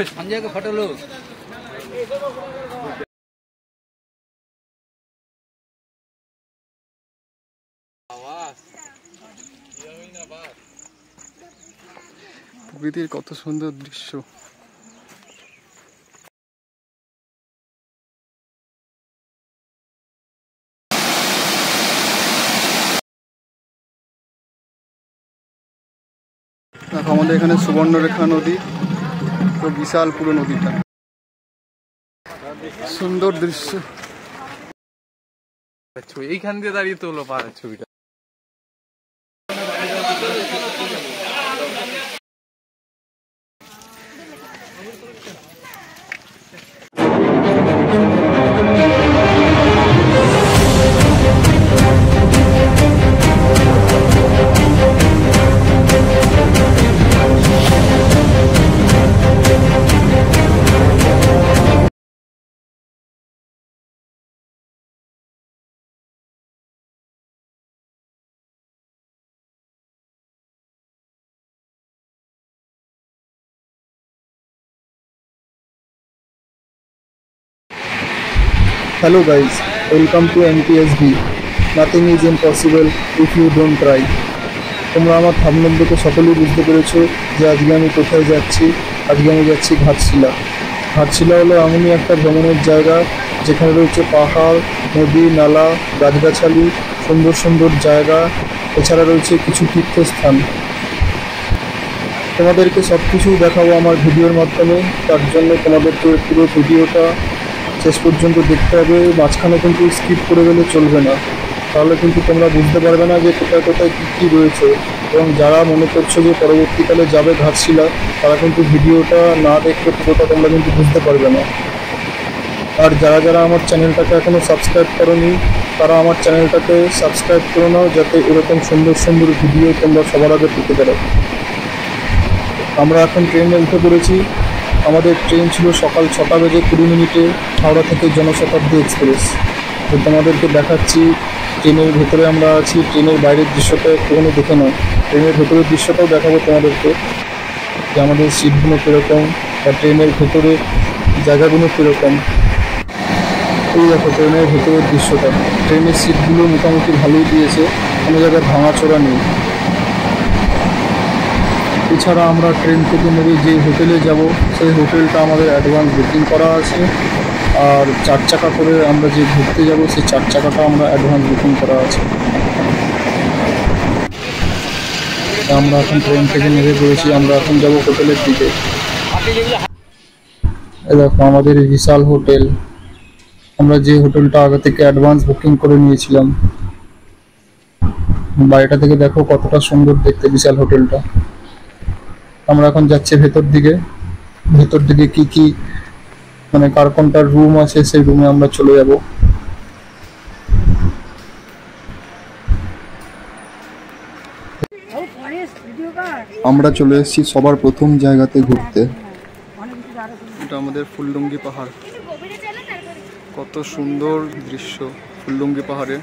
संजय को फोटो लो। প্রকৃতির কত সুন্দর দৃশ্য। দেখো আমাদের এখানে সুবর্ণরেখা নদী, তো বিশাল পুরো নদীটা, সুন্দর দৃশ্য। এইখান দিয়ে দাঁড়িয়ে তোলো পাহাড়ের ছবিটা। Hello guys, welcome to NTSB. Nothing is impossible if you don't try. তোমরা আমার থাম্বনেল দেখে সকলেই বুঝতে পেরেছো যে আজকে আমি কোথায় যাচ্ছি। আজকে আমি যাচ্ছি ঘাটশিলা। ঘাটশিলা হলো এমনই একটা ভ্রমণের জায়গা যেখানে রয়েছে পাহাড়, নদী, নালা, গাছগাছালি, সুন্দর সুন্দর জায়গা, এছাড়া রয়েছে কিছু তীর্থস্থান। তোমাদেরকে সব কিছু দেখাবো আমার ভিডিওর মাধ্যমে, তার জন্য তোমাদেরকে পুরো ভিডিওটা শেষ পর্যন্ত দেখতে হবে। মাঝখানে কিন্তু স্কিপ করে গেলে চলবে না, তাহলে কিন্তু তোমরা বুঝতে পারবে না যে কোথায় কোথায় কী কী রয়েছে। এবং যারা মনে করছো যে পরবর্তীকালে যাবে ঘাটশিলা, তারা কিন্তু ভিডিওটা না দেখলে পুরোটা তোমরা কিন্তু বুঝতে পারবে না। আর যারা যারা আমার চ্যানেলটাকে এখনও সাবস্ক্রাইব করোনি, তারা আমার চ্যানেলটাকে সাবস্ক্রাইব করে নাও, যাতে এরকম সুন্দর সুন্দর ভিডিও তোমরা সবার আগে পেতে পারো। আমরা এখন ট্রেনে উঠে পড়েছি। আমাদের ট্রেন ছিল সকাল 6টা বেজে 20 মিনিটে, হাওড়া থেকে জনশতাব্দী এক্সপ্রেস। তো তোমাদেরকে দেখাচ্ছি ট্রেনের ভেতরে আমরা আছি। ট্রেনের বাইরের দৃশ্যটা একটুখানি দেখে নাও, ট্রেনের ভেতরের দৃশ্যটাও দেখাবো তোমাদেরকে যে আমাদের সিটগুলো কীরকম বা ট্রেনের ভেতরে জায়গাগুলো কীরকম। এই দেখো ট্রেনের ভেতরের দৃশ্যটা। ট্রেনের সিটগুলো মোটামুটি ভালোই দিয়েছে, কোনো জায়গায় ভাঙাচোরা নেই। এছাড়া আমরা ট্রেন থেকে নেমে যে হোটেলে যাব, সেই হোটেলটা আমাদের অ্যাডভান্স বুকিং করা আছে। আর 4 চাকা করে আমরা যে ঘুরতে যাব, সেই 4 চাকাটা আমরা অ্যাডভান্স বুকিং করা আছে। আমরা এখন ট্রেন থেকে নেমে পড়েছি, আমরা এখন যাব হোটেলের দিকে। এই দেখো আমাদের বিশাল হোটেল, আমরা যে হোটেলটা আগে থেকে অ্যাডভান্স বুকিং করে নিয়েছিলাম। বাড়িটা থেকে দেখো কতটা সুন্দর দেখতে বিশাল হোটেলটা। আমরা এখন যাচ্ছি ভেতর দিকে। ভেতর দিকে কি কি মানে কার কোনটা রুম আছে, সেই রুমে আমরা চলে যাব। আমরা চলে এসেছি সবার প্রথম জায়গাতে ঘুরতে। এটা আমাদের ফুলডুঙ্গি পাহাড়, কত সুন্দর দৃশ্য ফুলডুঙ্গি পাহাড়ে।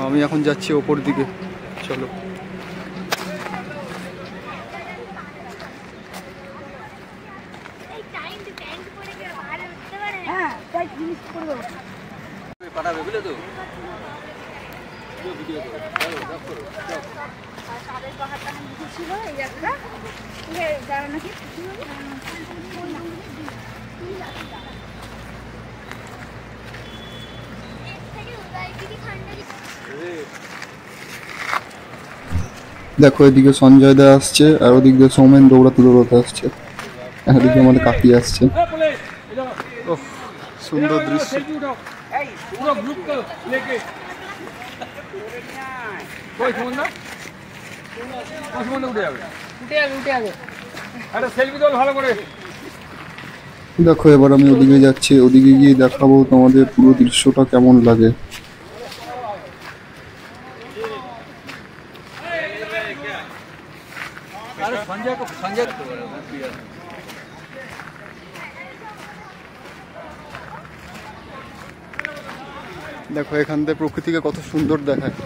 আমি এখন যাচ্ছি ওপর দিকে, চলো। দেখো এদিকে সঞ্জয় দা আসছে, আর ওদিক দিয়ে সৌমেন দৌড়াতে দৌড়াতে আসছে, এদিকে আমাদের কাকি আসছে। সুন্দর দৃশ্য। দেখো এবার আমি ওদিকে যাচ্ছি, ওদিকে গিয়ে দেখাবো তোমাদের পুরো দৃশ্যটা কেমন লাগে। দেখো এখান থেকে প্রকৃতিকে কত সুন্দর দেখায়।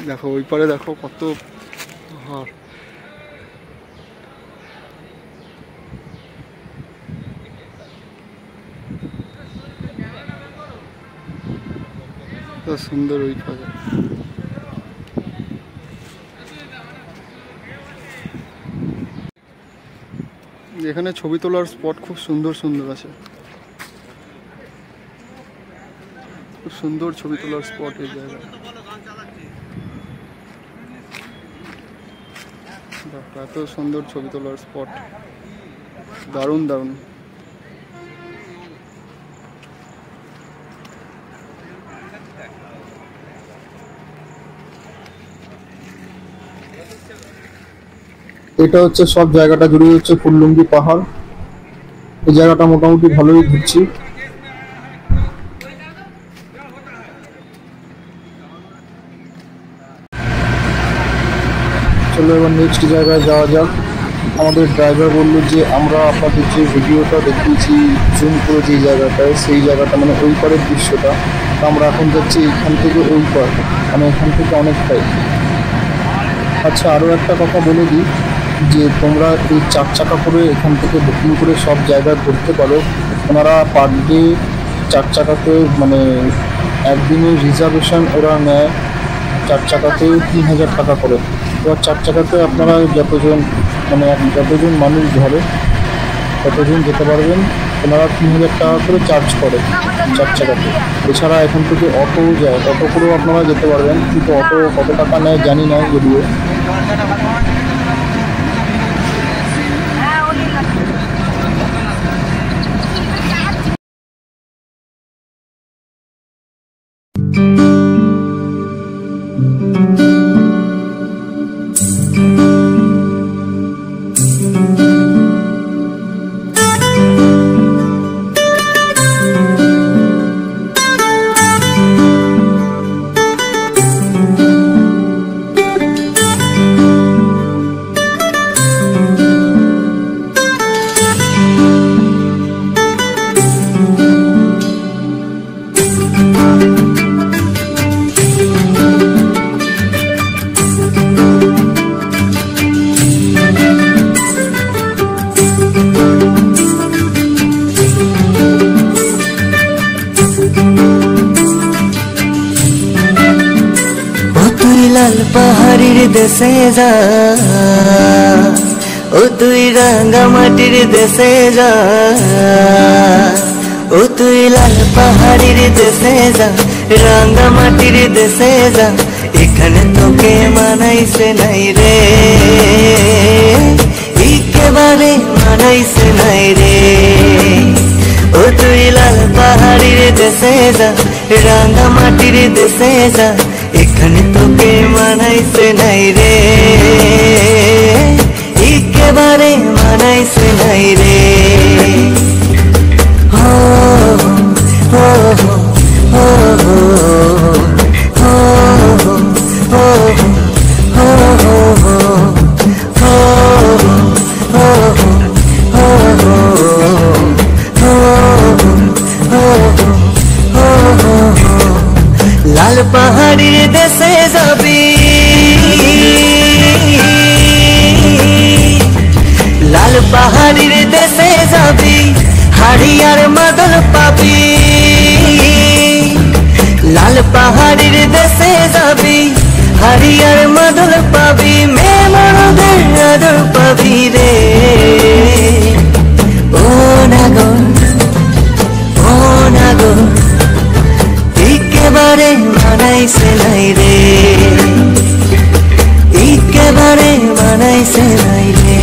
দেখো ওই পারে দেখো কত পাহাড়। কত সুন্দর ওই পারে। এখানে ছবি তোলার স্পট খুব সুন্দর সুন্দর আছে, খুব সুন্দর ছবি তোলার স্পট এই জায়গায়। এত সুন্দর ছবি তোলার স্পট, দারুণ দারুণ। এটা হচ্ছে সব জায়গাটা জুড়ে হচ্ছে ফুললুঙ্গি পাহাড়। এই জায়গাটা মোটামুটি ভালোই ঘুরছি। চলো এবার নেক্সট জায়গায় যাওয়া যাক। আমাদের ড্রাইভার বললো যে আমরা আপনাদের যে ভিডিওটা দেখিয়েছি জুম করে যে জায়গাটায়, সেই জায়গাটা মানে ওই পারের দৃশ্যটা, আমরা এখন যাচ্ছি এখান থেকে ওই পার, মানে এখান থেকে অনেকটাই। আচ্ছা আরও একটা কথা বলে দিই যে তোমরা এই 4 চাকা করে এখান থেকে বুকিং করে সব জায়গায় ঘুরতে পারো। ওনারা পার ডে 4 চাকাতে মানে একদিনের রিজার্ভেশন ওরা নেয় 4 চাকাতে 3000 টাকা করে। এবার 4 চাকাতে আপনারা যতজন মানে যতজন মানুষ ধরে ততজন যেতে পারবেন। ওনারা 3000 টাকা করে চার্জ করে 4 চাকাতে। এছাড়া এখান থেকে অটো যায়, অটো করেও আপনারা যেতে পারবেন, কিন্তু অটো কত টাকা নেয় জানি না যদিও। লাল পাহাড়ির দেশে যা, ও তুই রাঙ্গা মাটির দেশে যা, ও তুই লাল পাহাড়ির দেশে যা, রাঙ্গা মাটির দেশে যা, এখানে তোকে মানাইছে নাই রে, একেবারে মানাইছে নাই রে। ও তুই লাল পাহাড়ির দেশে যা, রাঙ্গা মাটির দেশে যা, এখানে তোকে মানাইছে নাই রে, একেবারে মানাইছে নাই রে। হো হো হো হো হো লাল পাহাড়ির দেশে যাবি, লাল পাহাড়ির দেশে যাবি, হাড়িয়ার মাদল পাবি। লাল পাহাড়ির দেশে যাবি, হাড়িয়ার মাদল পাবি, মেয়ে মরদের আদর পাবি রে। ও নাগর ও নাগর, একেবারে মানাইছে নাই রে, একেবারে মানাইছে নাই রে।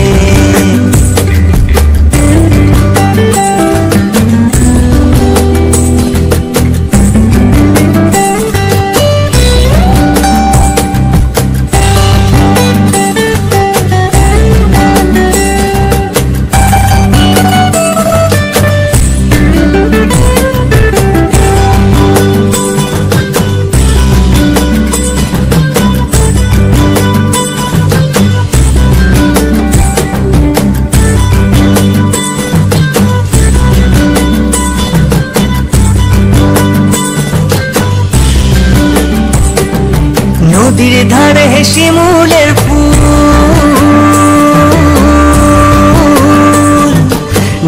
শিমুলের ফুল,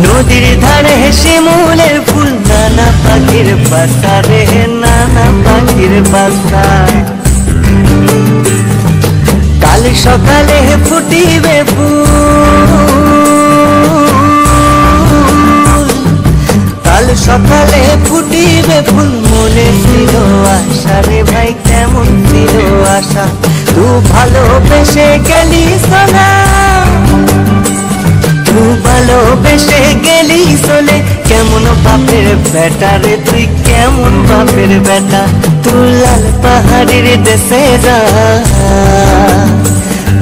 নদীর ধারে শিমুলের ফুল, নানা পাখির বাসা রে, নানা পাখির বাসা। কাল সকালে ফুটিবে ফুল, কাল সকালে ফুটিবে ফুল, মনে ছিল আশা রে ভাই, কেমন ছিল আশা। তু ভালোবেসে গেলি সোনা, তু ভালোবেসে গেলি চলে, কেমন বাপের বেটা রে তুই, কেমন বাপের বেটা। তুই লাল পাহাড়ির দেশে যা,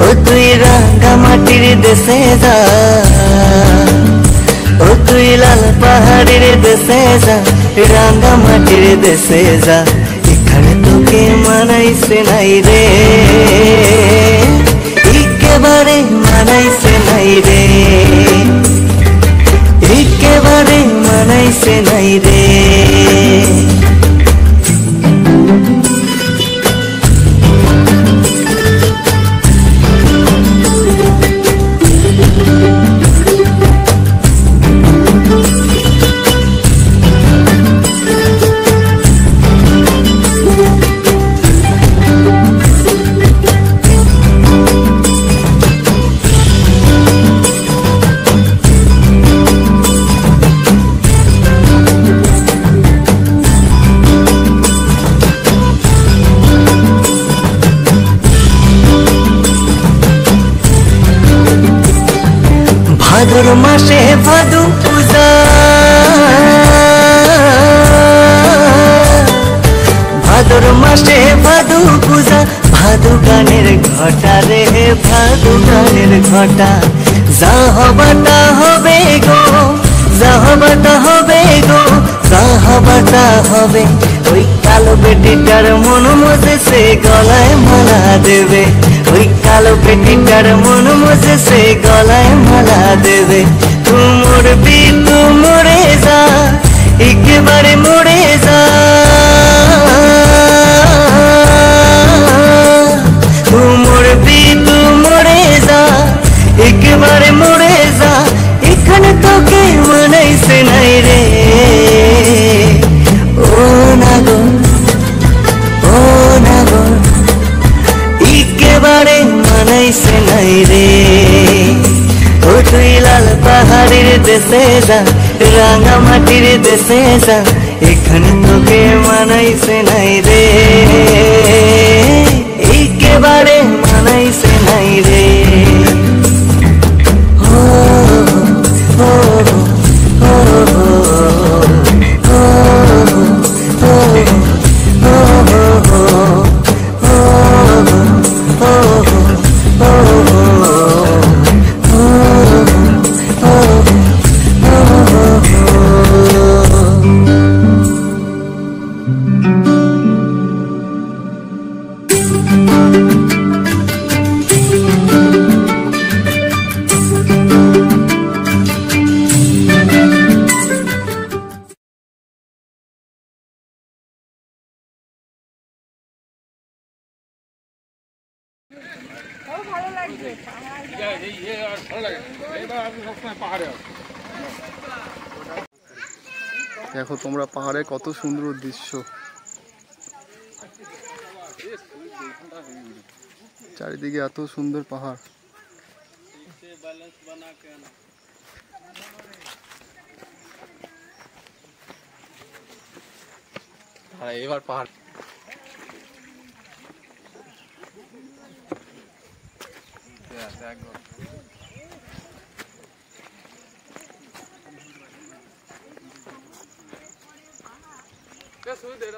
ও তুই রাঙ্গা মাটির দেশে যা, ও তুই লাল পাহাড়ির দেশে যা, রাঙ্গা মাটির দেশে যা। এখানে তোকে মানাইছে নাই রে, একেবারে মানাইছে নাই রে, একেবারে মানাইছে নাই রে। ভাদর মাসে ভাদু পূজা, ভাদর মাসে ভাদু পূজা, ভাদু গানের ঘটা রে, ভাদু গানের ঘটা। যা হবাটা হবে গো, যা হবাটা হবে গো, যা হবাটা হবে। ওই কালো বেটিটার মন মজে সে গলায় মালা দেবে, ওই কালো বেটিটার মন মজে সে গলায় মালা দেবে। তু মরবি তু মরে যা, একেবারে মরে যা, তু মরবি তু মরে যা, একেবারে মরে যা। এখানে তোকে মানাইছে নাই রে, ও না গো, ও না গো, একেবারে মানাইছে নাই রে। ও তুই লাল পাহাড়ির দেশে যা, রাঙা মাটির দেশে যা, এখানে তোকে মানাইছে নাই রে, একেবারে মানাইছে নাই রে। ও ও ও দেখো তোমরা পাহাড়ে কত সুন্দর দৃশ্য, চারিদিকে এত সুন্দর পাহাড়। এবার পাহাড়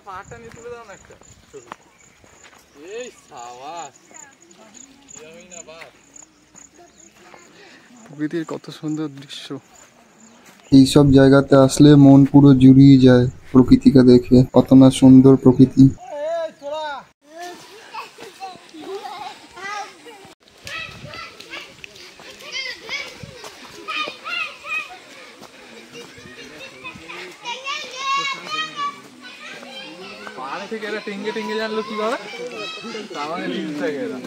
পাহাড়টা নিয়ে তুলে দাও না একটা। এই সাবাস, প্রকৃতির কত সুন্দর দৃশ্য। এইসব জায়গাতে আসলে মন পুরো জুড়িয়ে যায় প্রকৃতিকে দেখে, কত না সুন্দর প্রকৃতি। পানি থেকে এরা টেঙ্গে টেঙ্গে জানলো কিভাবে? আমাকে নিউজ থেকে এরা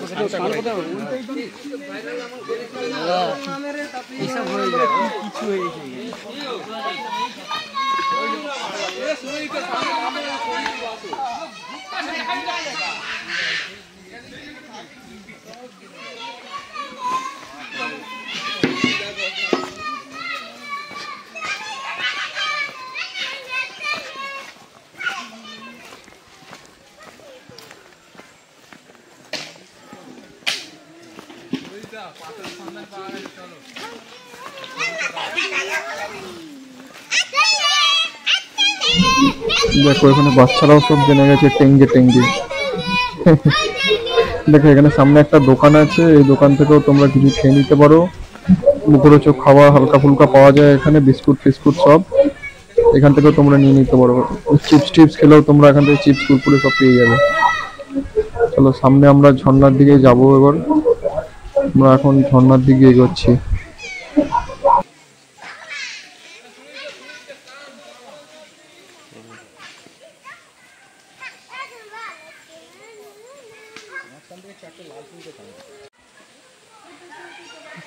এইসব হয়ে যায়, কিছু হয়ে গেছে। দেখো এখানে বাচ্চারাও সব জেনে গেছে টেঙ্গে টেঙ্গে। দেখো এখানে সামনে একটা দোকান আছে, এই দোকান থেকেও তোমরা কিছু খেয়ে নিতে পারো। মুখরোচক খাবার হালকা ফুলকা পাওয়া যায় এখানে, বিস্কুট ফিস্কুট সব এখান থেকেও তোমরা নিয়ে নিতে পারো। চিপস টিপস খেলেও তোমরা এখান থেকে চিপস কুরকুরে সব পেয়ে যাবে। চলো সামনে আমরা ঝর্ণার দিকে যাবো। এবার আমরা এখন ঝর্ণার দিকে এগোচ্ছি।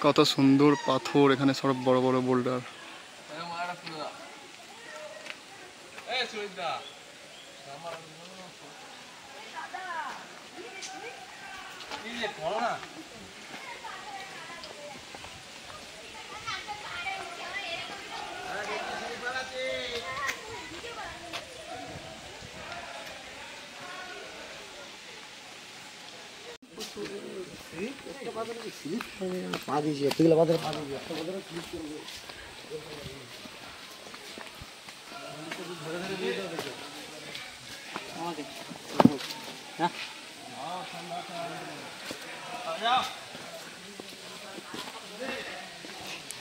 কত সুন্দর পাথর এখানে, সব বড় বড় বোল্ডার। পা দিয়েছি এতগুলো বাজারে পা দিয়েছি একটা বাজারে ক্লিক করবো।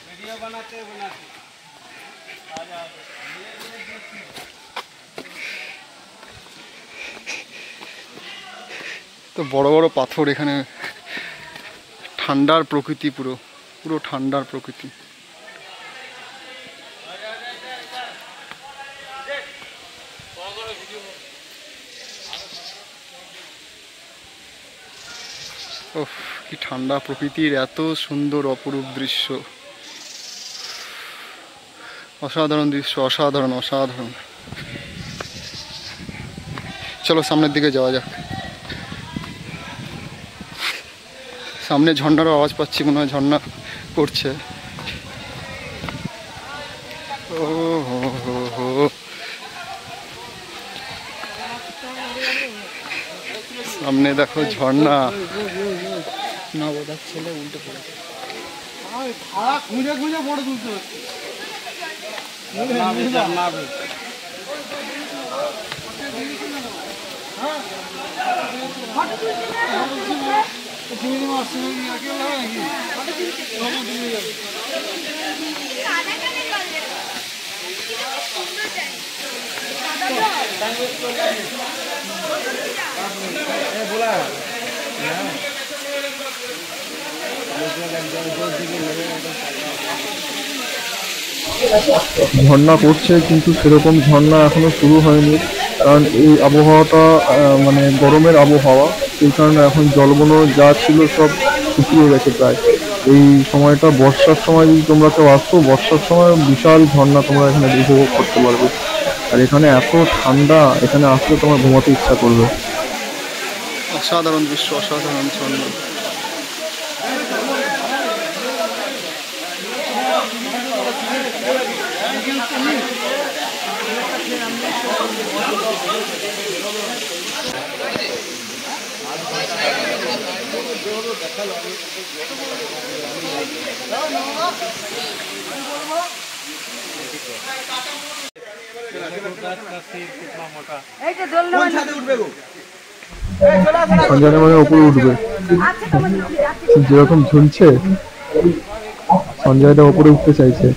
वीडियो बनाते बनाते आ जाओ। তো বড় বড় পাথর এখানে, ঠান্ডার প্রকৃতি, পুরো পুরো ঠান্ডার প্রকৃতি। ওহ কি ঠান্ডা প্রকৃতির, এত সুন্দর অপরূপ দৃশ্য, অসাধারণ দৃশ্য, অসাধারণ অসাধারণ। চলো সামনের দিকে যাওয়া যাক। সামনে ঝর্ণারও আওয়াজ পাচ্ছি, মনে হয় ঝর্ণা পড়ছে। ও হো হো হো, সামনে দেখো ঝর্ণা। না বোধ ছেলে উল্টে পড়েছে, খুঁজে খুঁজে ফটো তুলতে হচ্ছে। ঝর্ণা পড়ছে কিন্তু সেরকম ঝর্ণা এখনো শুরু হয়নি, কারণ এই আবহাওয়াটা মানে গরমের আবহাওয়া, সেই কারণে এখন জলগুলো যা ছিল সব শুকিয়ে গেছে প্রায়। এই সময়টা বর্ষার সময় যদি তোমরা কেউ আসো, বর্ষার সময় বিশাল ঝর্ণা তোমরা এখানে উপভোগ করতে পারবে। আর এখানে এত ঠান্ডা, এখানে আসলে তোমার ঘুমাতে ইচ্ছা করবে। অসাধারণ দৃশ্য, অসাধারণ ঝর্ণা। সঞ্জয় মানে উপরে উঠবে, যেরকম ঝুলছে সঞ্জয়টা উপরে উঠতে চাইছে।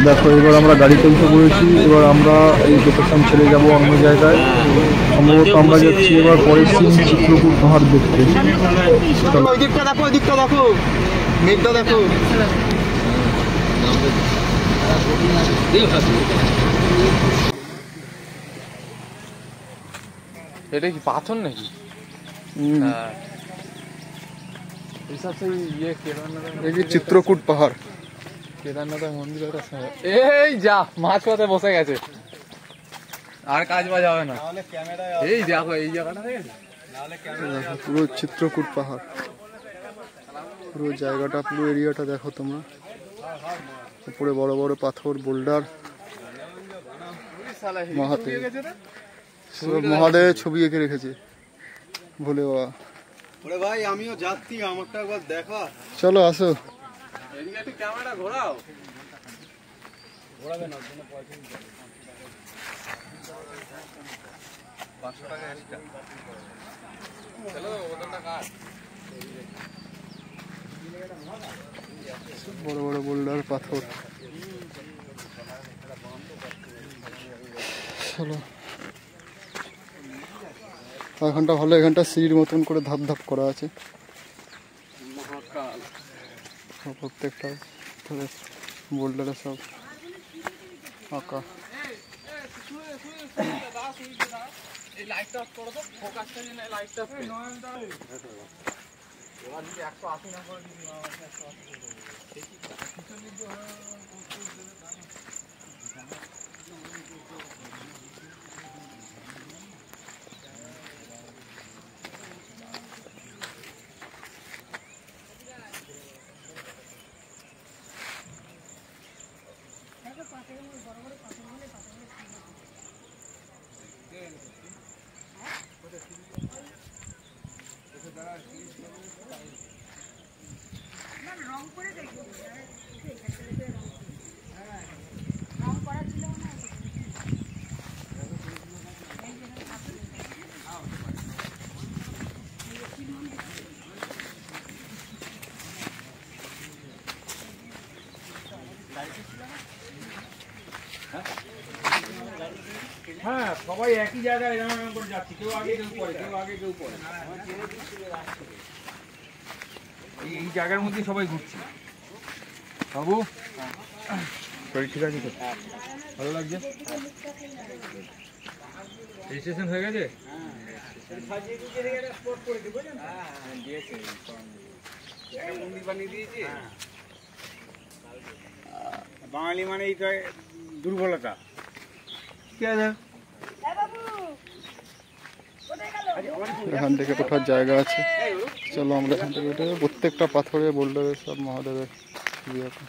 দেখো এবার আমরা গাড়ি তুলতে পড়েছি, এবার আমরা এই লোকেশন ছেড়ে যাব অন্য জায়গায়। সম্ভবত আমরা যাচ্ছি এবার পরের সিন চিত্রকূট পাহাড় দেখতে। ওই দিকটা দেখো, ওই দিকটা দেখো, মেঘটা দেখো। এটা কি পাথর নাকি? হ্যাঁ এইসব সেই ইয়ে এই যে চিত্রকূট পাহাড়, কেদারনাথের মন্দির। এই যা মাছ পথে বসে গেছে, আর কাজ বাজ হবে না। এই দেখো এই জায়গাটা পুরো চিত্রকূট পাহাড়, পুরো জায়গাটা, পুরো এরিয়াটা দেখো তোমরা। উপরে বড় বড় পাথর, বোল্ডার, মহাদেব, সব মহাদেবের ছবি এঁকে রেখেছে ভোলে বাবা। ওরে ভাই আমিও যাচ্ছি, আমারটা একবার দেখা। চলো আসো। এদিকে একটু ক্যামেরা ঘোরাও। ঘোরাবে না, 500 টাকা এক্সট্রা। চলো ওটা কাট। বড় বড় বোল্ডার, পাথর। চলো এখানটা ভালো, এখানটা সিঁড়ির মতন করে ধাপ ধাপ করা আছে প্রত্যেকটা বোল্ডারে, সব আঁকা। এই লাইটটা অফ করো তো, ফোকাসটা নিয়ে লাইটটা অফ করো। এবার যদি 180 না করে দিই, হ্যাঁ সবাই একই জায়গায় এরকম করে যাচ্ছে, কেউ আগে কেউ পরে, কেউ আগে কেউ পরে। এই জায়গার মধ্যে সবাই ঘুরছে। বাবু শরীর ঠিক আছে তো? ভালো লাগছে? রেজিস্ট্রেশন হয়ে গেছে? মন্দির বানিয়ে দিয়েছে। বাঙালি মানে এই তো দুর্বলতা। এখান থেকে ওঠার জায়গা আছে, চলো আমরা এখান থেকে উঠে। প্রত্যেকটা পাথরে বোল্ডারে সব মহাদেবের ছবি আঁকা।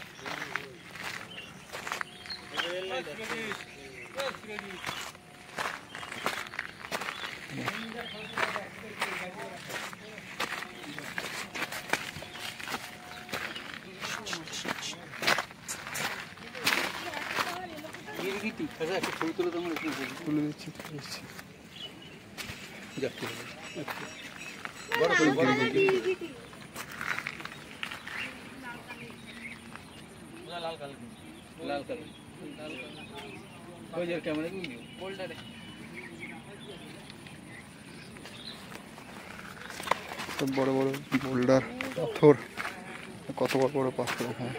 তুলে দিচ্ছি, সব বড় বড় বোল্ডার, পাথর, কত বড় বড় পাথর এখানে।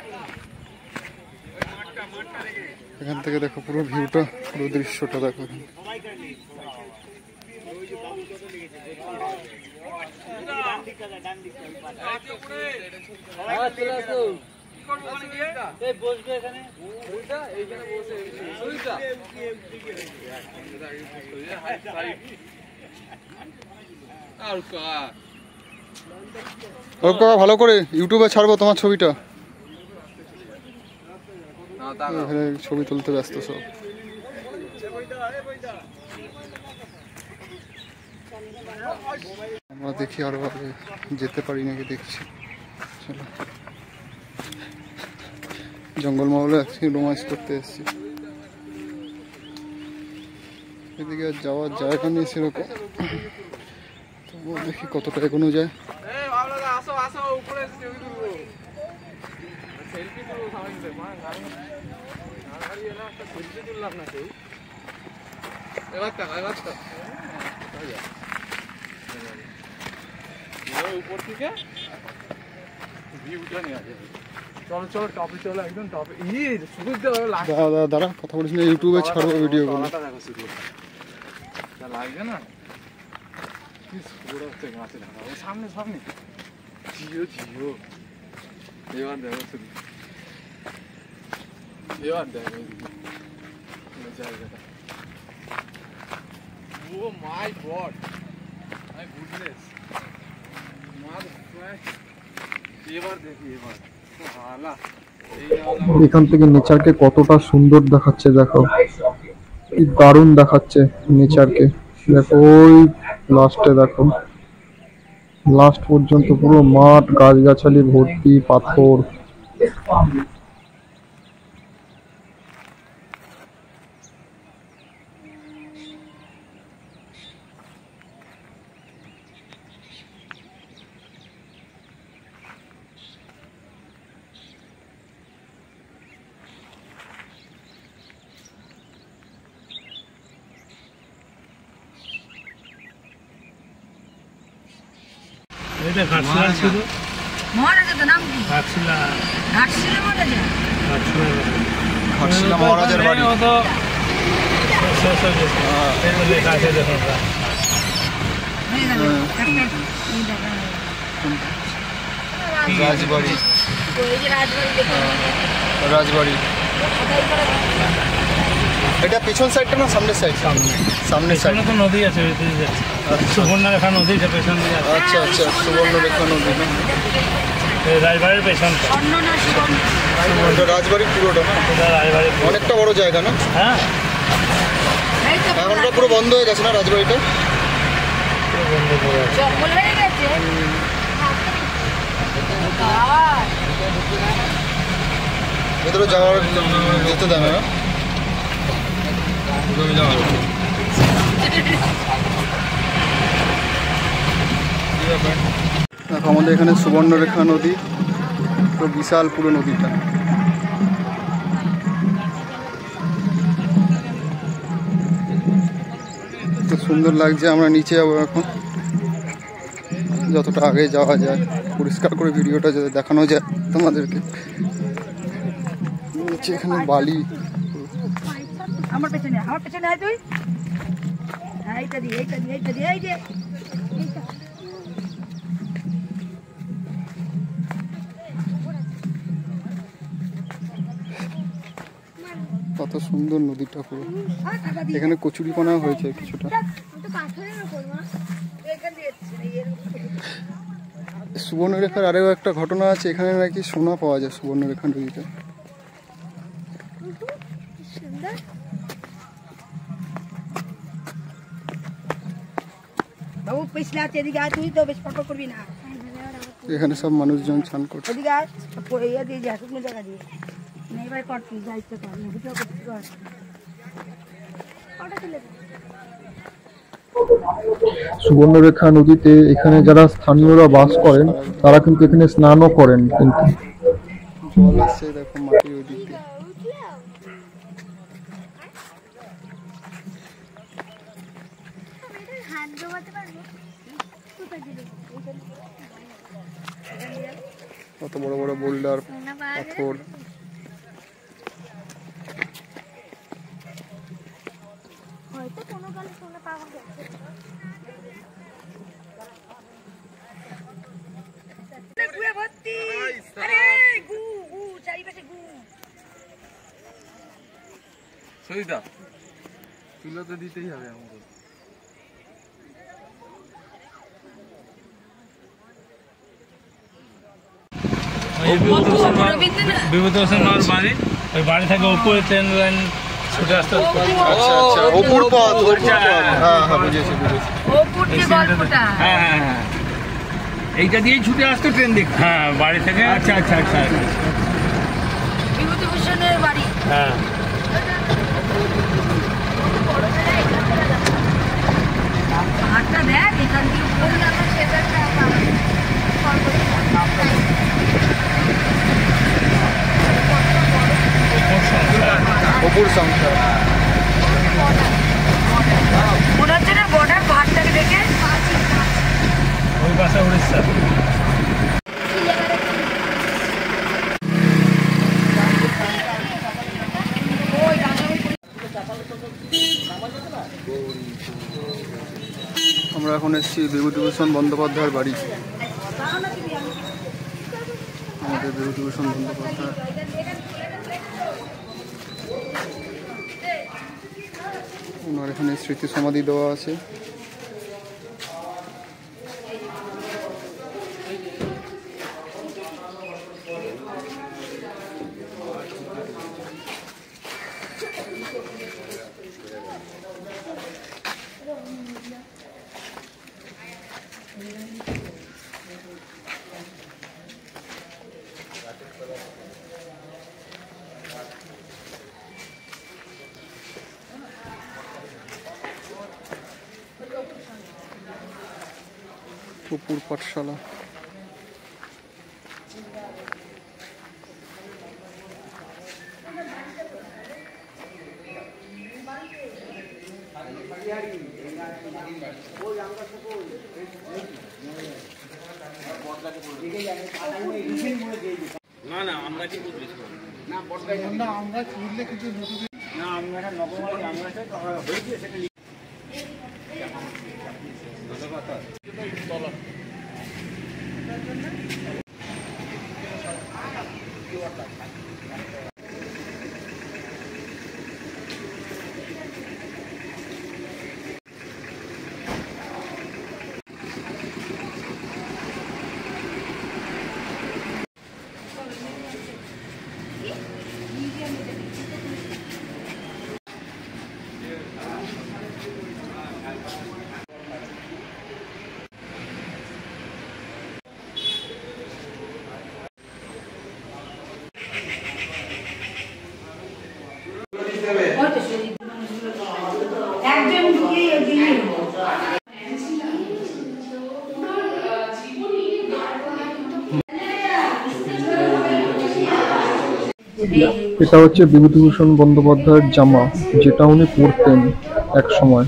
এখান থেকে দেখো পুরো ভিউটা, পুরো দৃশ্যটা দেখো। ভালো করে ইউটিউবে ছাড়বো তোমার ছবিটা, এখানে ছবি তুলতে ব্যস্ত সব। আমরা দেখি আরো আগে যেতে পারি নাকি, দেখছি। চলো জঙ্গলমহলে আজকে রোমাঞ্চ করতে এসেছি। এদিকে আর যাওয়ার জায়গা নেই সেরকম, তবুও দেখি কতটা এগোনো যায়। সেলফি তুলবো সবাই মিলে, মা গাড়ি এলাম একটা সেলফি তুললাম না কেউ। এবার তো উপর থেকে ভিউটা নিয়ে আছে। চলো চলো টপে চলো, একদম টপে। শুধু দাঁড়া কথা বলিস না, ইউটিউবে ছাড়বো ভিডিও গুলো। দেখো শুধু যা লাগবে না, গাছে ঢাকা সামনে সামনে জিও জিও। এবার দেখো শুধু, এবার দেখো জায়গাটা। ও মাই গড, মাই গুডনেস। এবার দেখি, এবার ভালা এখান থেকে নেচারকে কতটা সুন্দর দেখাচ্ছে দেখো, কি দারুণ দেখাচ্ছে নেচারকে। দেখো ওই লাস্টে দেখো, লাস্ট পর্যন্ত পুরো মাঠ গাছগাছালি ভর্তি, পাথর। এটা ঘাটশিলা ছিল, মহারাজের তো নাম কি? ঘাটশিলা, ঘাটশিলা মহারাজা। ঘাটশিলা মহারাজের বাড়ি। ও তো শেষ হয়ে গেছে, এই তো লেখা আছে দেখুন। হয়ে গেল একটা এই দেখা রাজবাড়ি, ওই যে রাজবাড়ি দেখে রাজবাড়ি। এটা পিছন সাইডটা না সামনের সাইড? সামনের সাইড। পেছনে তো নদী আছে, ওইদিকে যাচ্ছে। সুবর্ণরেখা নদী আছে পেছন দিকে। আচ্ছা আচ্ছা, সুবর্ণরেখা নদী না? এই রাজবাড়ির পেছনটা। স্বর্ণ না স্বর্ণ। এটা রাজবাড়ি পুরোটা না? এটা রাজবাড়ি। অনেকটা বড় জায়গা না? হ্যাঁ, এই তো এখনটা পুরো বন্ধ হয়ে গেছে না রাজবাড়িটা? জঙ্গল হয়ে গেছে। আর ভেতরে যাওয়ার যেতে দেয় না? দেখো আমাদের এখানে সুবর্ণরেখা নদী, তো বিশাল পুরো নদীটা। তো সুন্দর লাগছে। আমরা নিচে যাবো এখন, যতটা আগে যাওয়া যায়, পরিষ্কার করে ভিডিওটা যাতে দেখানো যায় তোমাদেরকে। নিচে এখানে বালি। আমার পেছনে আয় তুই। হ্যাঁ এইটা দি এইটা দি এইটা দি, এই যে এইটা। কত সুন্দর নদীটা পুরো। এখানে কচুরিপানা হয়েছে কিছুটা। সুবর্ণরেখার আরেও একটা ঘটনা আছে, এখানে নাকি সোনা পাওয়া যায় সুবর্ণরেখা নদীতে। বাবু পিছলে আছে, এদিকে আয় তুই, তো বেশি ফটো করবি না। এখানে সব মানুষজন স্নান করছে। এদিকে আয়, ইয়ে দিয়ে যা, শুকনো জায়গা দিয়ে। নেই ভাই কর, তুই দায়িত্ব কর, ভিডিও করতে কর। সুবর্ণরেখা নদীতে এখানে যারা স্থানীয়রা বাস করেন তারা কিন্তু এখানে স্নানও করেন। কিন্তু জল আসছে দেখো মাটির ওই দিক দিয়ে। কত বড় বড় বোল্ডার, পাথর। হয়তো কোনো কালে সোনা পাওয়া গেছে। গুয়ে ভর্তি, আরে গু গু, চারিপাশে গু। সরিদা তুলে তো দিতেই হবে আমাকে। বিভূতিভূষণ মামার বাড়ি, ওই বাড়ি থেকে উপরে ট্রেন লাইন ছুটে আসতে। আচ্ছা আচ্ছা, অপুর পথ, অপুর পথ। হ্যাঁ হ্যাঁ, বুঝেছি বুঝেছি। ওপুর যে গল্পটা। হ্যাঁ হ্যাঁ হ্যাঁ, এইটা দিয়েই ছুটে আসতো ট্রেন দিক। হ্যাঁ, বাড়ি থেকে। আচ্ছা আচ্ছা আচ্ছা, বিভূতিভূষণের বাড়ি। হ্যাঁ। হাটটা দেখ, এখান দিয়ে উপরে যাবে, সেটা নুপুর সংসার। মনে হচ্ছে না বর্ডার পাহাড়টাকে দেখে ওই পাশে উড়িষ্যা। আমরা এখন এসেছি বিভূতিভূষণ বন্দ্যোপাধ্যায়ের বাড়ি। আমাদের বিভূতিভূষণ বন্দ্যোপাধ্যায় ওনার এখানে স্মৃতি সমাধি দেওয়া আছে। পুকুর পাঠশালা। একজন ঢুকিয়ে দিয়ে এটা হচ্ছে বিভূতিভূষণ বন্দ্যোপাধ্যায়ের জামা, যেটা উনি পরতেন এক সময়।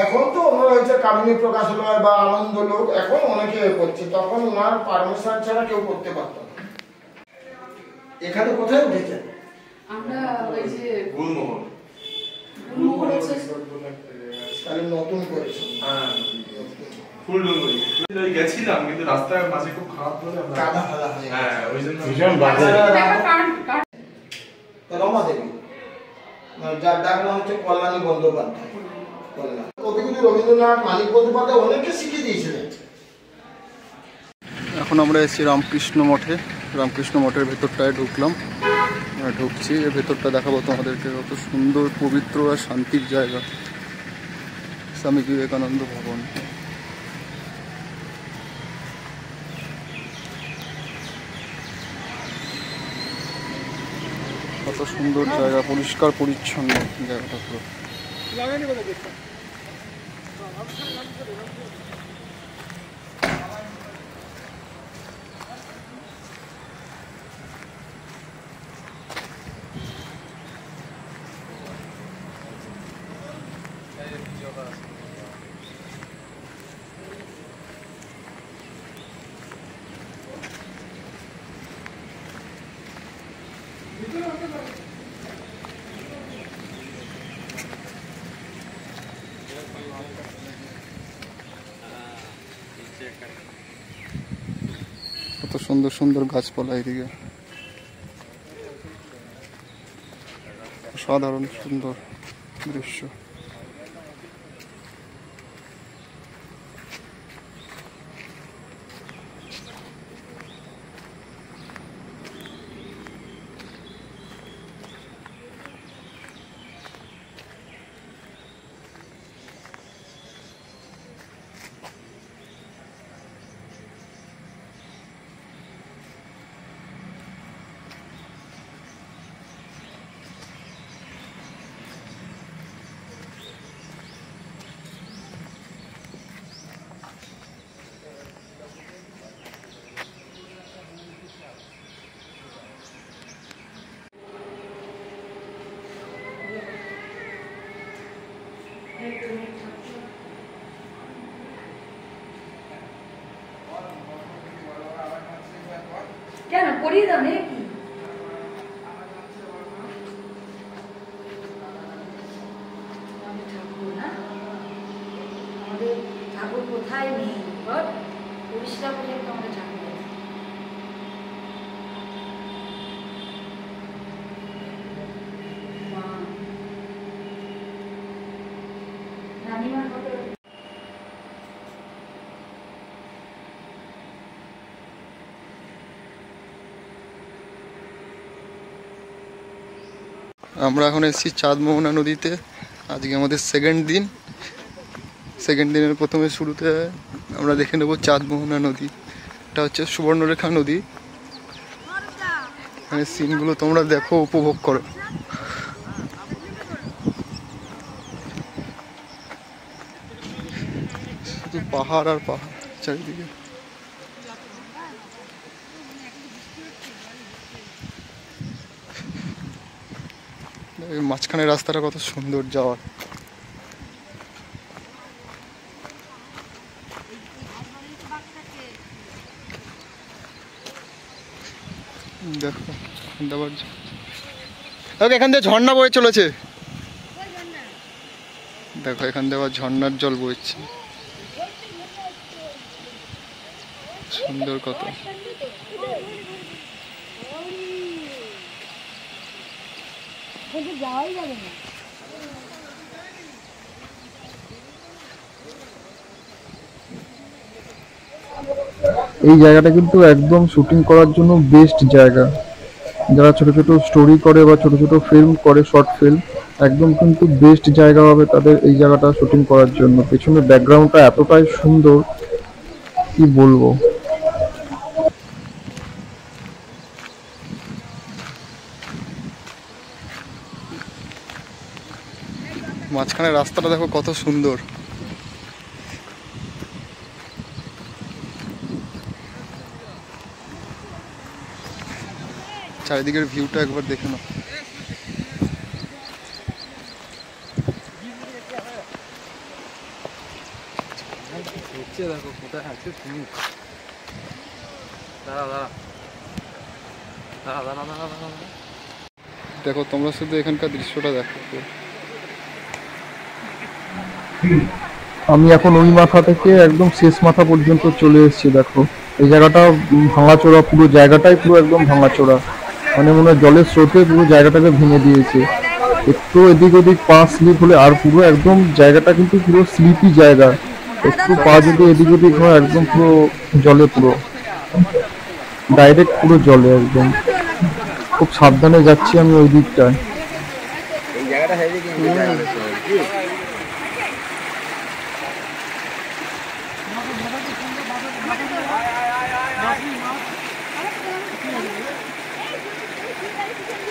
এখন তো ওনার হচ্ছে কামিনী প্রকাশালয় বা আনন্দ লোক, এখন অনেকে করছে, তখন ওনার পারমিশন ছাড়া কেউ করতে পারত না। এখানে কোথায় উঠেছেন? আমরা ওই যে গুলমোহর তাহলে নতুন করেছেন। হ্যাঁ, ফুলডুঙ্গরি গেছিলাম, কিন্তু রাস্তার মাঝে খুব খারাপ বলে আমরা কাদা ফাদা হয়ে গেছে। হ্যাঁ, ওই জন্য ভীষণ বাজে। রমা দেবী, যার ডাক নাম হচ্ছে কল্যাণী বন্দ্যোপাধ্যায়। কবিগুরু রবীন্দ্রনাথ, মানিক বন্দ্যোপাধ্যায় অনেককে শিখিয়ে দিয়েছিলেন। এখন আমরা এসেছি রামকৃষ্ণ মঠে। রামকৃষ্ণ মঠের ভেতরটায় ঢুকলাম, ঢুকছি। এর ভেতরটা দেখাবো তোমাদেরকে, কত সুন্দর, পবিত্র আর শান্তির জায়গা। স্বামী বিবেকানন্দ ভবন। কত সুন্দর জায়গা, পরিষ্কার পরিচ্ছন্ন জায়গাটা পুরো। সুন্দর সুন্দর গাছপালা এদিকে, অসাধারণ সুন্দর দৃশ্য। কেন করিয়ে দাও নাকি? আমাদের ঠাকুর কোথায় নেই, পরিষ্কার পর্যন্ত আমাদের ঠাকুর নানিমার ফটো। আমরা এখন এসেছি চাঁদমোহনা নদীতে। আজকে আমাদের সেকেন্ড দিনের প্রথমে শুরুতে আমরা দেখে নেব চাঁদমোহনা নদী। এটা হচ্ছে সুবর্ণরেখা নদী। এখানে সিনগুলো তোমরা দেখো, উপভোগ করো। শুধু পাহাড় আর পাহাড় চারিদিকে। মাঝখানে রাস্তাটা কত সুন্দর যাওয়ার। দেখো এখান দিয়ে ঝর্ণা বয়ে চলেছে। দেখো এখান দিয়ে আবার ঝর্ণার জল বইছে, সুন্দর কত। যাওয়াই যাবে না। এই জায়গাটা কিন্তু একদম শুটিং করার জন্য বেস্ট জায়গা। যারা ছোট ছোট স্টোরি করে বা ছোট ছোট ফিল্ম করে, শর্ট ফিল্ম, একদম কিন্তু বেস্ট জায়গা হবে তাদের এই জায়গাটা শুটিং করার জন্য। পেছনের ব্যাকগ্রাউন্ডটা এতটাই সুন্দর, কি বলবো। মাঝখানে রাস্তাটা দেখো কত সুন্দর। চারিদিকের ভিউটা একবার দেখে নাও। দেখো কোথায় আছে তুমি। দাঁড়া দাঁড়া দাঁড়া দাঁড়া দাঁড়া দাঁড়া। দেখো তোমরা শুধু এখানকার দৃশ্যটা দেখো। আমি এখন ওই মাথা থেকে একদম শেষ মাথা পর্যন্ত চলে এসেছি। দেখো এই জায়গাটা ভাঙাচোরা, পুরো জায়গাটাই পুরো একদম ভাঙাচোরা। মানে মনে হয় জলের স্রোতে পুরো জায়গাটাকে ভেঙে দিয়েছে। একটু এদিক ওদিক পা স্লিপ হলে, আর পুরো একদম জায়গাটা কিন্তু পুরো স্লিপি জায়গা। একটু পা যদি এদিক ওদিক হয় একদম পুরো জলে, পুরো ডাইরেক্ট পুরো জলে একদম। খুব সাবধানে যাচ্ছি আমি ওই দিকটায়।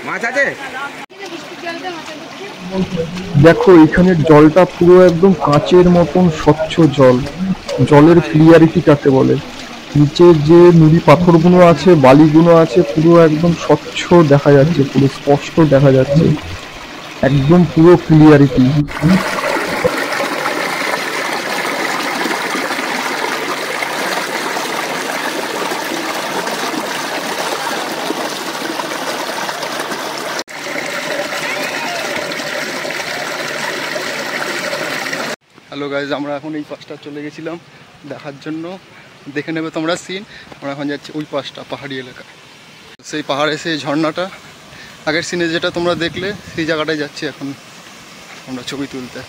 মাছ আছে? দেখো এখানের জলটা পুরো একদম কাঁচের মতন স্বচ্ছ জল। জলের ক্লিয়ারিটি কাকে বলে। নিচের যে নুড়ি পাথরগুলো আছে, বালিগুলো আছে, পুরো একদম স্বচ্ছ দেখা যাচ্ছে, পুরো স্পষ্ট দেখা যাচ্ছে, একদম পুরো ক্লিয়ারিটি। হ্যালো গাইজ, আমরা এখন এই পাশটা চলে গেছিলাম দেখার জন্য। দেখে নেবে তোমরা সিন। আমরা এখন যাচ্ছি ওই পাশটা পাহাড়ি এলাকা, সেই পাহাড়ে সেই ঝর্ণাটা আগের সিনে যেটা তোমরা দেখলে সেই জায়গাটায় যাচ্ছি এখন আমরা ছবি তুলতে।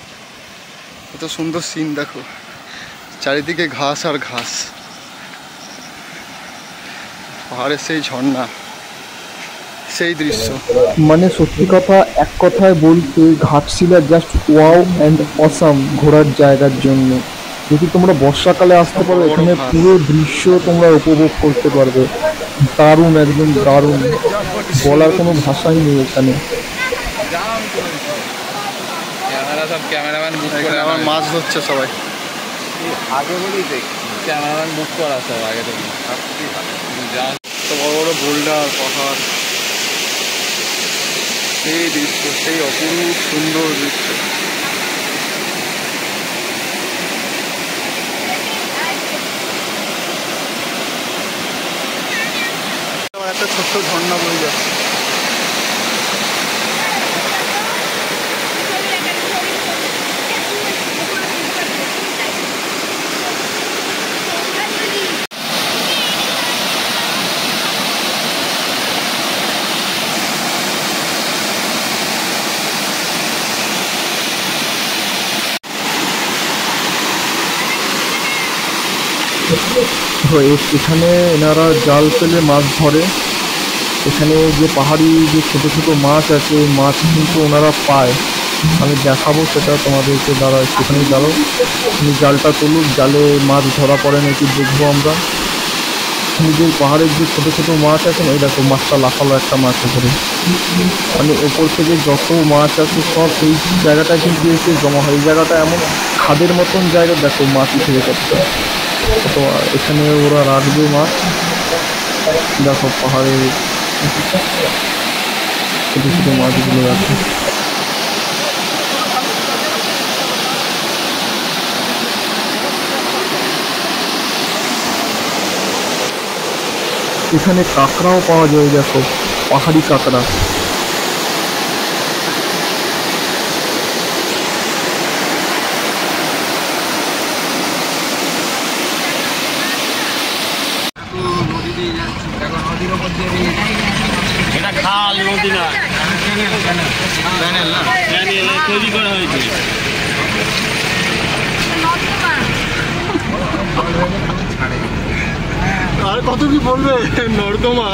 কত সুন্দর সিন দেখো, চারিদিকে ঘাস আর ঘাস, পাহাড়ের সেই ঝর্ণা, সেই দৃশ্য। মানে সত্যি কথা এক কথায় বলতে Ghatshila just wow and awesome ঘোরার জায়গার জন্য। যদি তোমরা বর্ষাকালে আসতে পারো এখানে পুরো দৃশ্য তোমরা উপভোগ করতে পারবে। দারুণ, একদম দারুণ, বলার কোনো ভাষাই নেই এখানে। ক্যামেরাম্যান বুক করে আমার মাছ ধরছে সবাই আগে বলেই দেখ, ক্যামেরাম্যান বুক করা সব আগে থেকে। তো বড় বড় বোল্ডার, পাহাড়, সেই দৃশ্য, সেই অপরূপ সুন্দর দৃশ্য। একটা ছোট্ট ঝর্ণা বয়ে যাচ্ছে। এখানে এনারা জাল ফেলে মাছ ধরে। এখানে যে পাহাড়ি যে ছোটো ছোটো মাছ আছে, মাছ কিন্তু ওনারা পায়। আমি দেখাবো সেটা তোমাদেরকে, দাঁড়া একটুখানি দাঁড়াও, তুমি জালটা তুলুক, জালে মাছ ধরা পড়ে নাকি দেখবো আমরা। নিজের পাহাড়ের যে ছোটো ছোটো মাছ আছে না, এই দেখো মাছটা লাফালো একটা মাছ উপরে, মানে ওপর থেকে যত মাছ আছে সব এই জায়গাটা কিন্তু এসে জমা হয়। এই জায়গাটা এমন খাদের মতন জায়গা, দেখো মাছ উঠে যাচ্ছে। তো এখানে ওরা রাখবে মাছ, দেখো পাহাড়ে ছোটো ছোটো মাছগুলো আছে। এখানে কাঁকড়াও পাওয়া যায়, দেখো পাহাড়ি কাঁকড়া। এটা খাল, নদী না, চ্যানেল তৈরি করা হয়েছে। আর কত কি বলবে, নর্দমা।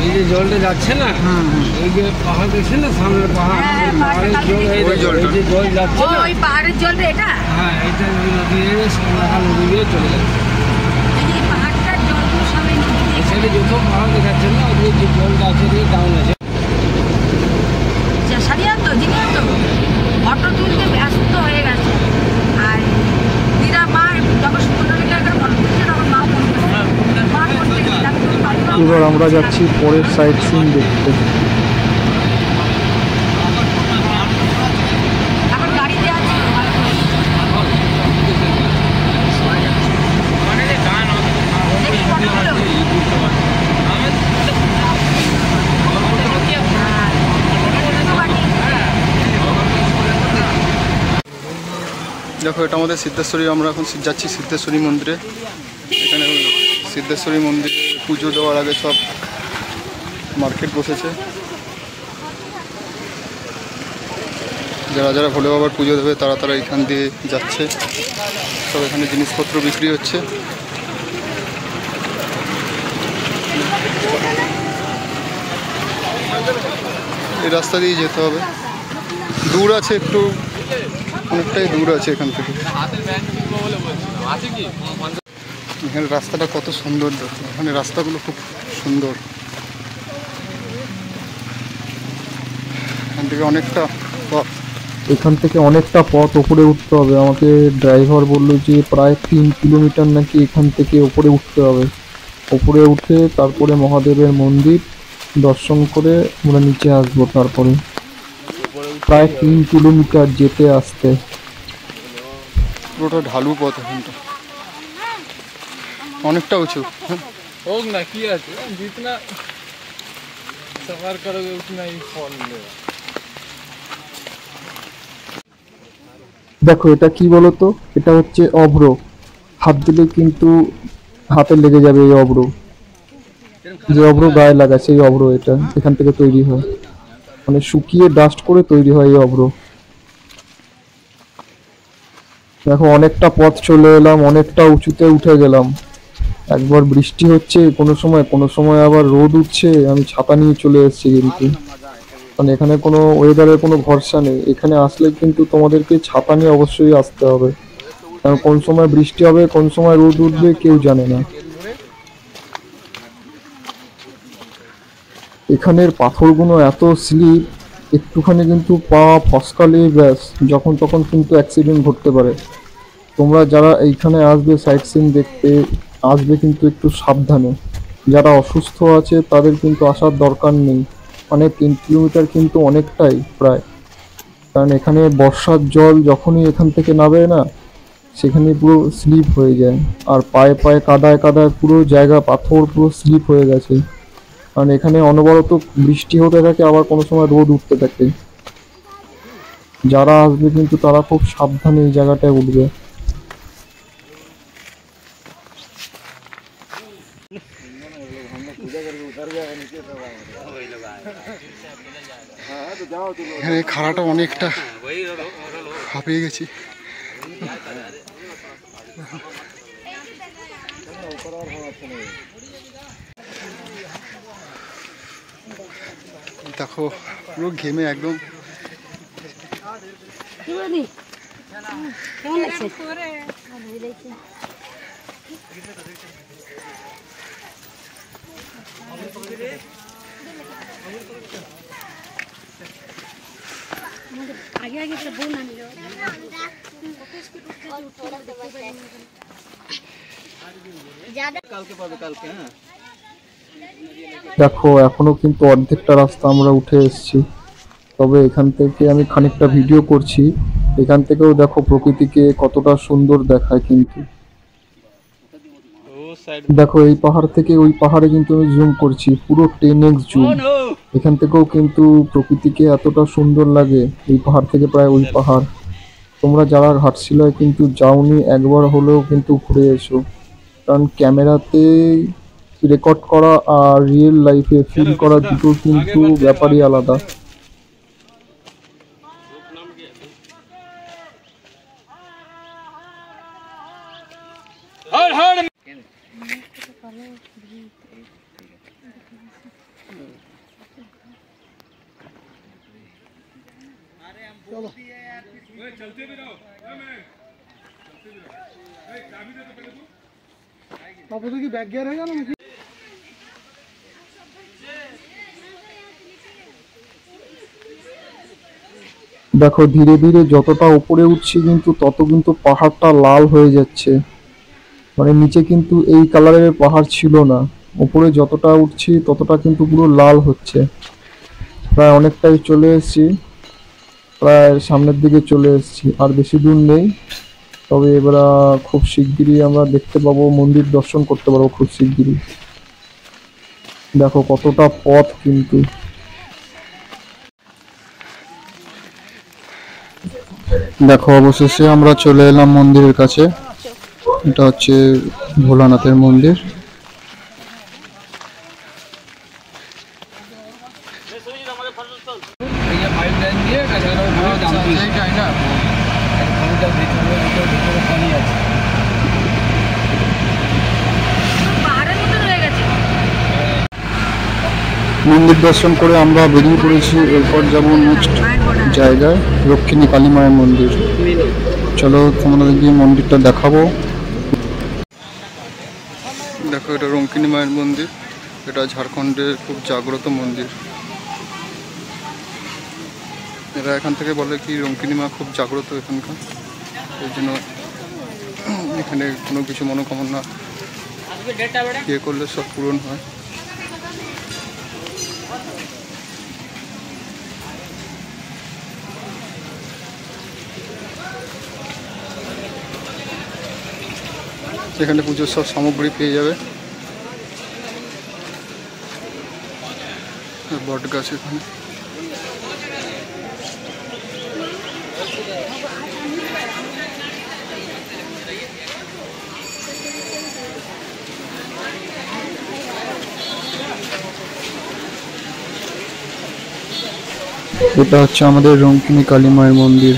এই যে জলটা যাচ্ছে না, এই যে পাহাড় দেখছে না সামনের পাহাড়, পাহাড়ের জল, এই যে জল যাচ্ছে না, ওই পাহাড়ের জল রে এটা। হ্যাঁ এটা নদী সামনে নদী দিয়ে চলে যাচ্ছে। এই যে পাহাড়টার জলগুলো সব এই নদী দিয়ে সেটা যত পাহাড় দেখাচ্ছেন না, ওদের যে জলটা আছে ওদিকে ডাউন আছে। সারিয়া তো জিনিস তো ফটো তুলতে ব্যস্ত হয়ে গেছে। আর দিদা মা যখন 15 মিটার ফটো তুলছে তখন মা ফোন করছে, মা করতে গেছে। এবার আমরা যাচ্ছি পরের সাইড সিন দেখতে। এখন গাড়িতে আছি। দেখি ফটোগুলো। দেখো এটা আমাদের সিদ্ধেশ্বরী, আমরা এখন যাচ্ছি সিদ্ধেশ্বরী মন্দিরে। এখানে সিদ্ধেশ্বরী মন্দিরে পুজো দেওয়ার আগে সব মার্কেট বসেছে। যারা যারা ভোলে বাবার পুজো দেবে তারা তারা এখান দিয়ে যাচ্ছে। সব এখানে জিনিসপত্র বিক্রি হচ্ছে। এই রাস্তা দিয়ে যেতে হবে, দূর আছে একটু, অনেকটাই দূর আছে এখান থেকে। এখানে রাস্তাটা কত সুন্দর, দেখো এখানে রাস্তাগুলো খুব সুন্দর। এখান থেকে অনেকটা পথ উপরে উঠতে হবে। আমাকে ড্রাইভার বললো যে প্রায় 3 কিলোমিটার নাকি এখান থেকে উপরে উঠতে হবে। উপরে উঠে তারপরে মহাদেবের মন্দির দর্শন করে আমরা নিচে আসবো। তারপরে প্রায় 3 কিলোমিটার যেতে আসতে। পুরোটা ঢালু পথ, এখানটা অনেকটা উঁচু। হোক না, কি আছে জিতনা। सफर करोगे उतना ही फल मिलेगा। দেখো এটা কি বলতো, এটা হচ্ছে অভ্র। হাত দিলে কিন্তু হাতে লেগে যাবে এই অভ্র, যে অভ্র গায়ে লাগা সেই অভ্র, এটা এখান থেকে তৈরি হয়, মানে শুকিয়ে ডাস্ট করে তৈরি হয় এই অভ্র। দেখো অনেকটা পথ চলে এলাম, অনেকটা উঁচুতে উঠে গেলাম। একবার বৃষ্টি হচ্ছে কোনো সময় আবার রোদ উঠছে। আমি ছাতা নিয়ে চলে এসেছি কিন্তু, মানে এখানে কোনো ওয়েদারের কোনো ভরসা নেই। এখানে আসলে কিন্তু তোমাদেরকে ছাতা নিয়ে অবশ্যই আসতে হবে, কারণ কোন সময় বৃষ্টি হবে কোন সময় রোদ উঠবে কেউ জানে না। এখানের পাথরগুলো এত স্লিপ, একটুখানি কিন্তু পা ফসকালে ব্যাস যখন তখন কিন্তু অ্যাক্সিডেন্ট ঘটতে পারে। তোমরা যারা এইখানে আসবে সাইট সিন দেখতে, আসবে কিন্তু একটু সাবধানে। যারা অসুস্থ আছে তাদের কিন্তু আসার দরকার নেই, মানে 3 কিলোমিটার কিন্তু অনেকটাই প্রায়, কারণ এখানে বর্ষার জল যখনই এখান থেকে নামে না, সেখানে পুরো স্লিপ হয়ে যায়। আর পায়ে পায়ে কাদায় কাদায় পুরো জায়গা পাথর পুরো স্লিপ হয়ে গেছে, কারণ এখানে অনবরত বৃষ্টি হতে থাকে, আবার কোনো সময় রোদ উঠতে থাকে। যারা আসবে কিন্তু তারা খুব সাবধানে এই জায়গাটায় উঠবে। এখানে খাড়াটা অনেকটা হাঁপিয়ে গেছি। দেখো পুরো ঘেমে একদম। কেমন লাগছে? আগে আগে বউ না নিল। দেখো এখনো কিন্তু অর্ধেকটা রাস্তা আমরা উঠে এসেছি, তবে এখান থেকে আমি খানিকটা ভিডিও করছি। এখান থেকেও দেখো প্রকৃতিকে কতটা সুন্দর দেখায় কিন্তু। দেখো এই পাহাড় থেকে ওই পাহাড়ে কিন্তু আমি জুম করছি, পুরো 10x জুম। এখান থেকেও কিন্তু প্রকৃতিকে এতটা সুন্দর লাগে, এই পাহাড় থেকে প্রায় ওই পাহাড়। তোমরা যারা ঘাটশিলায় কিন্তু যাওনি একবার হলেও কিন্তু ঘুরে এসো, কারণ ক্যামেরাতে রেকর্ড করা আর রিয়েল লাইফে ফিল করা দুটো কিন্তু ব্যাপারই আলাদা। বাবু তো কি ব্যাগ গিয়ার হয়ে গেল নাকি? দেখো ধীরে ধীরে যতটা উপরে উঠছি কিন্তু তত কিন্তু পাহাড়টা লাল হয়ে যাচ্ছে, মানে নিচে কিন্তু এই কালারের পাহাড় ছিল না, উপরে যতটা উঠছি ততটা কিন্তু পুরো লাল হচ্ছে। প্রায় অনেকটাই চলে এসেছি, প্রায় সামনের দিকে চলে এসেছি, আর বেশি দূর নেই। তবে এবার খুব শিগগিরই আমরা দেখতে পাবো, মন্দির দর্শন করতে পারবো খুব শিগগিরই। দেখো কতটা পথ কিন্তু। দেখো অবশেষে আমরা চলে এলাম মন্দিরের কাছে। এটা হচ্ছে ভোলানাথের মন্দির। মন্দির দর্শন করে আমরা বেরিয়ে পড়েছি, এরপর যাব নেক্সট জায়গায়, রক্ষিণী কালী মায়ের মন্দির। চলো তোমাদের গিয়ে মন্দিরটা দেখাবো। দেখো এটা রক্ষিণী মায়ের মন্দির, এটা ঝাড়খণ্ডের খুব জাগ্রত মন্দির। এরা এখান থেকে বলে কি রক্ষিণী মা খুব জাগ্রত এখানকার, এই জন্য এখানে কোনো কিছু মনোকামনা ইয়ে করলে সব পূরণ হয়। এখানে পুজোর সব সামগ্রী পেয়ে যাবে। বট গাছ এখানে। এটা হচ্ছে আমাদের রঙ্কিনী কালী মায়ের মন্দির।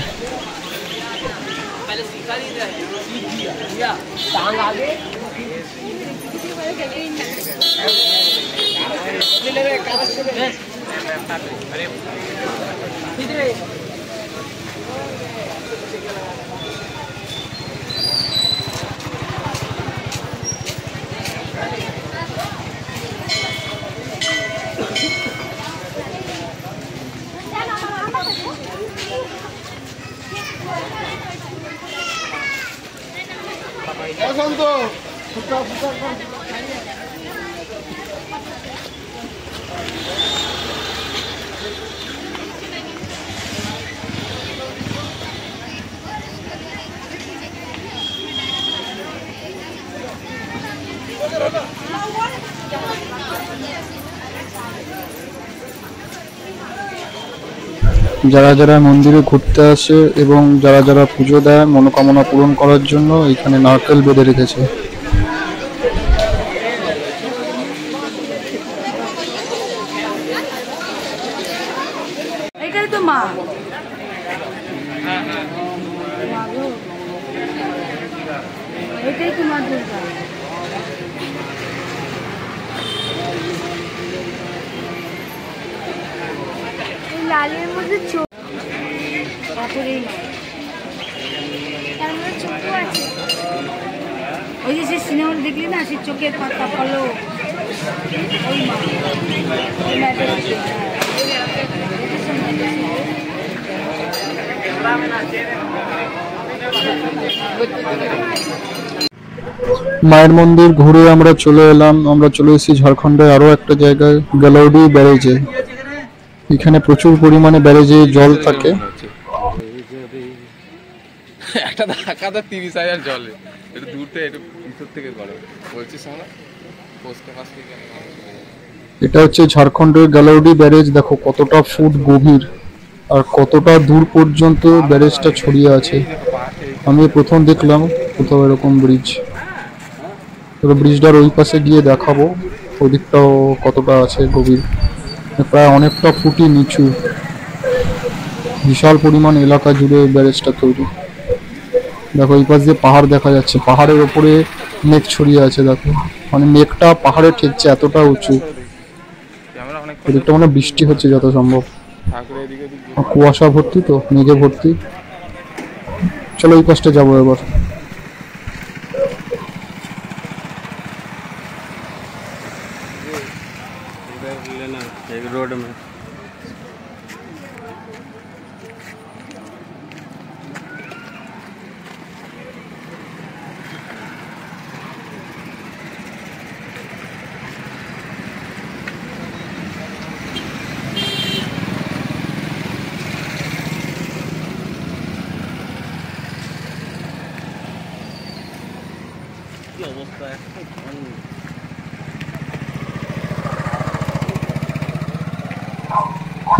যারা যারা মন্দিরে ঘুরতে আসে এবং যারা যারা পুজো দেয় মনোকামনা পূরণ করার জন্য এখানে নারকেল বেঁধে রেখেছে। এটাই তো মা। এটাই তো মা দুর্গা। লালের মধ্যে চোখ, পাথরেই মা। তার মধ্যে চোখও আছে। ওই যে সে সিনেমাটা দেখলি না, সে চোখের পাতা পলো, ওই মা। ওই মাটা আছে। মায়ের মন্দির ঘুরে আমরা চলে এলাম। আমরা চলে এসেছি ঝাড়খণ্ডের আরো একটা জায়গায়, গালাউডি ব্যারেজে। এখানে প্রচুর পরিমাণে ব্যারেজে জল থাকে। একটা ধাক্কা তো 30,000 জলে, একটু দূর থেকে একটু ভিতর থেকে করো বলছিস আমরা পোস্টে পাশ থেকে। এটা হচ্ছে ঝাড়খণ্ডের গালাউডি ব্যারেজ। দেখো কতটা ফুট গভীর আর কতটা দূর পর্যন্ত ব্যারেজটা ছড়িয়ে আছে। আমি প্রথম দেখলাম কোথাও এরকম ব্রিজ। তবে ব্রিজটার ওই পাশে গিয়ে দেখাবো ওদিকটাও কতটা আছে গভীর। প্রায় অনেকটা ফুটই নিচু, বিশাল পরিমাণ এলাকা জুড়ে ব্যারেজটা তৈরি। দেখো এই পাশ দিয়ে পাহাড় দেখা যাচ্ছে, পাহাড়ের ওপরে মেঘ ছড়িয়ে আছে। দেখো মানে মেঘটা পাহাড়ে ঠেকছে, এতটা উঁচু। এদিকটা মানে বৃষ্টি হচ্ছে যত সম্ভব, কুয়াশা ভর্তি তো, মেঘে ভর্তি। চলো এই পাশটা যাবো এবার। रोड में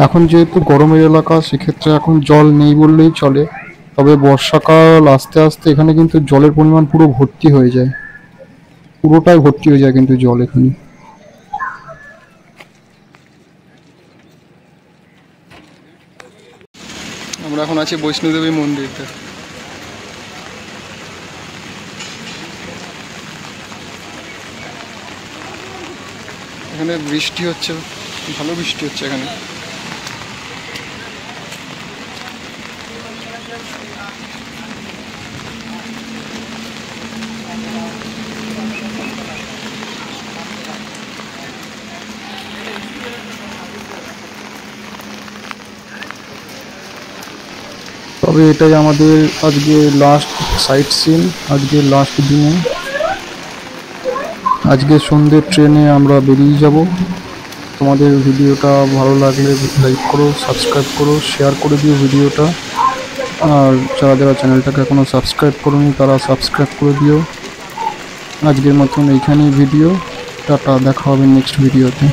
এখন যেহেতু গরমের এলাকা, সেক্ষেত্রে এখন জল নেই বললেই চলে। তবে বর্ষাকাল আস্তে আস্তে এখানে কিন্তু জলের পরিমাণ পুরো ভর্তি হয়ে যায়, পুরোটাই ভর্তি হয়ে যায় কিন্তু জল এখানে। আমরা এখন আছি বৈষ্ণোদেবী মন্দিরটা। এখানে বৃষ্টি হচ্ছে, ভালো বৃষ্টি হচ্ছে এখানে। তবে এটাই আমাদের আজকে লাস্ট সাইট সিন, আজকে লাস্ট দিনে। আজকে সন্ধ্যে ট্রেনে আমরা বেরিয়ে যাব। তোমাদের ভিডিওটা ভালো লাগলে লাইক করো, সাবস্ক্রাইব করো, শেয়ার করে দিও ভিডিওটা। আর যারা যারা চ্যানেলটাকে এখনও সাবস্ক্রাইব করোনি তারা সাবস্ক্রাইব করে দিও। আজকের মতন এইখানেই ভিডিও, টাটা, দেখা হবে নেক্সট ভিডিওতে।